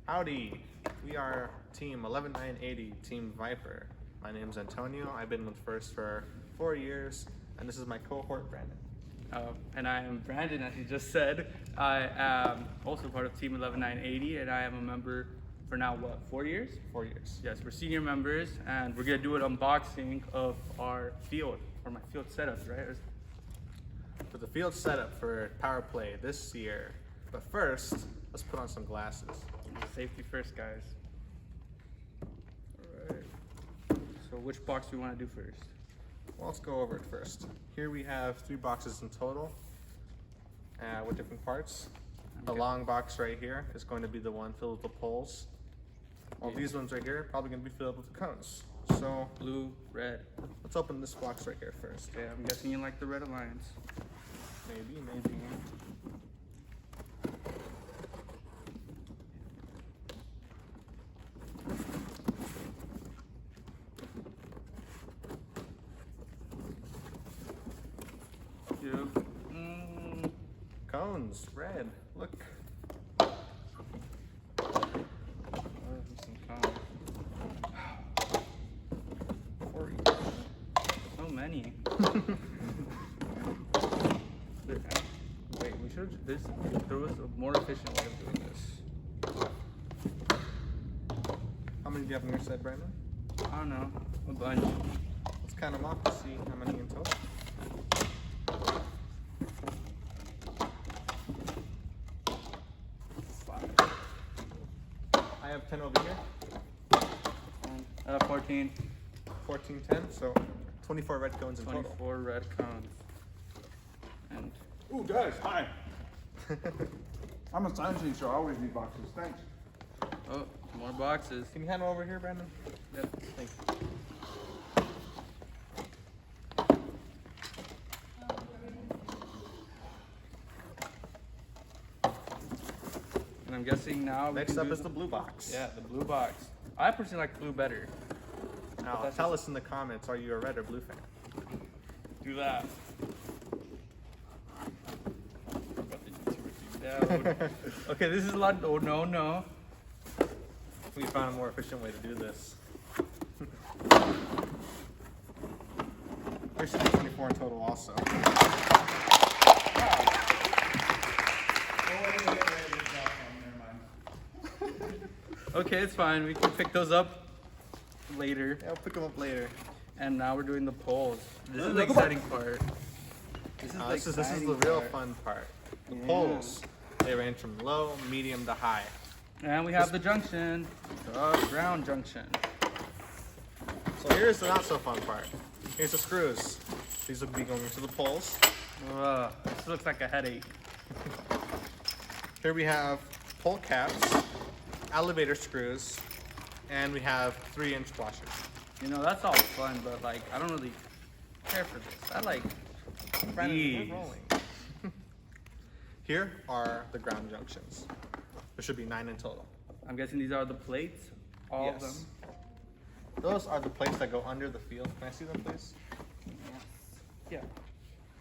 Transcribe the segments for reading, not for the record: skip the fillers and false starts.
Howdy, we are Team 11980, Team Viper. My name's Antonio. I've been with First for 4 years, and this is my cohort, Brandon. And I am Brandon, as you just said. I am also part of Team 11980, and I am a member for now, what, 4 years? 4 years. Yes, we're senior members, and we're gonna do an unboxing of our field, or my field setup, right? For the field setup for power play this year. But first, let's put on some glasses. Safety first, guys. All right. So which box do we want to do first? Well, let's go over it first. Here we have 3 boxes in total with different parts. The long box right here is going to be the one filled with the poles. While these ones right here are probably going to be filled with the cones. So Blue, red. let's open this box right here first. Okay, I'm guessing you like the Red Alliance. Maybe. Cones, red. Look. Some cones. So many. Wait, we should. There was a more efficient way of doing this. How many do you have on your side, Brandon? I don't know, a bunch. Let's count them off to see how many in total. I have 10 over here. 14. 14, 10, so 24 red cones in 24 total. red cones. And Ooh, guys, hi. I'm a science teacher, I always need boxes, thanks. oh, more boxes. Can you hand them over here, Brandon? Yep. Thank you. And I'm guessing now we Next can up do is the blue box. Yeah, the blue box. I personally like blue better. Now, that's tell us in the comments, are you a red or blue fan? Do that. Yeah, okay, this is a lot. Oh, no. We found a more efficient way to do this. There should be 24 in total also. Okay, it's fine. We can pick those up later. Yeah, I'll pick them up later. And now we're doing the polls. This is the exciting part. This is the real fun part. The poles. They range from low, medium to high. And we have the junction, the ground junction. So here's the not so fun part. Here's the screws. These will be going into the poles. This looks like a headache. Here we have pole caps, elevator screws, and we have 3-inch washers. You know, that's all fun, but like, I don't really care for this. I like Brandon, these. we're rolling. Here are the ground junctions. There should be 9 in total. I'm guessing these are the plates, all of them. Those are the plates that go under the field. Can I see them, please? Yeah.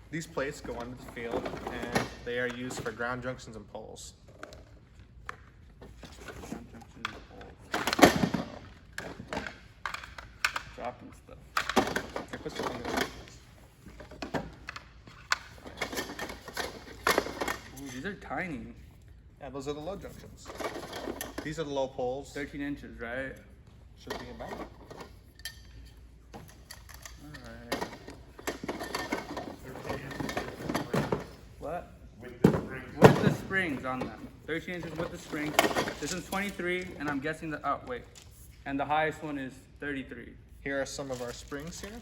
These plates go under the field, and they are used for ground junctions and poles. Ground junction and poles. Dropping stuff. Here, put some under there. Ooh, these are tiny. Yeah, those are the low junctions. These are the low poles. 13 inches, right? Should be about. Alright. What? With the springs. With the springs on them. 13 inches with the springs. This is 23, and I'm guessing the, oh, wait. And the highest one is 33. Here are some of our springs here.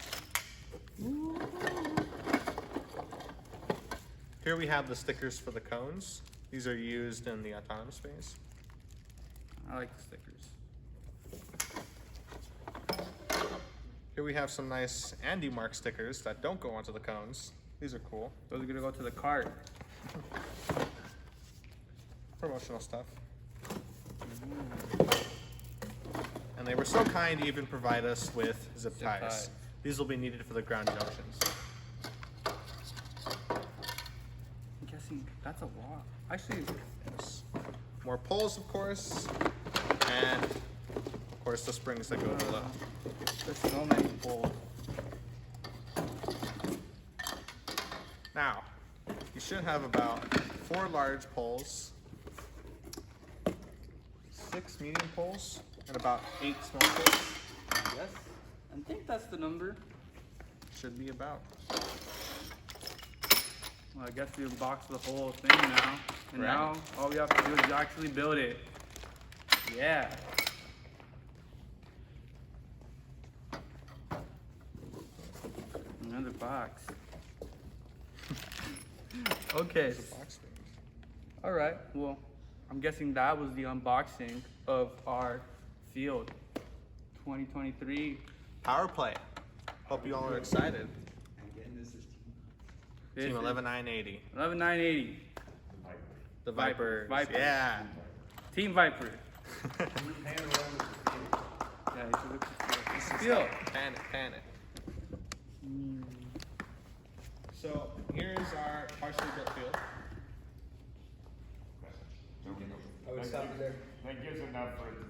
Here we have the stickers for the cones. These are used in the autonomous phase. I like the stickers. Here we have some nice Andy Mark stickers that don't go onto the cones. These are cool. Those are gonna go to the cart. Promotional stuff. And they were so kind to even provide us with zip ties. ties. These will be needed for the ground junctions. I'm guessing that's a lot. Actually, Yes. More poles, of course. And of course the springs that go below. There's so many poles. Now, you should have about 4 large poles, 6 medium poles, and about 8 small poles. Yes, I think that's the number. Should be about. Well, I guess we unboxed the whole thing now. And Right. now all we have to do is actually build it. Yeah. Another box. Okay. There's a box thing. All right. Well, I'm guessing that was the unboxing of our field 2023. Power play. Hope you all are excited. Team 11980. 11980. The Vipers. Vipers. Yeah. Team Viper. Yeah, you should look at the field. Pan it, pan it. So here's our partially built field. That gives enough for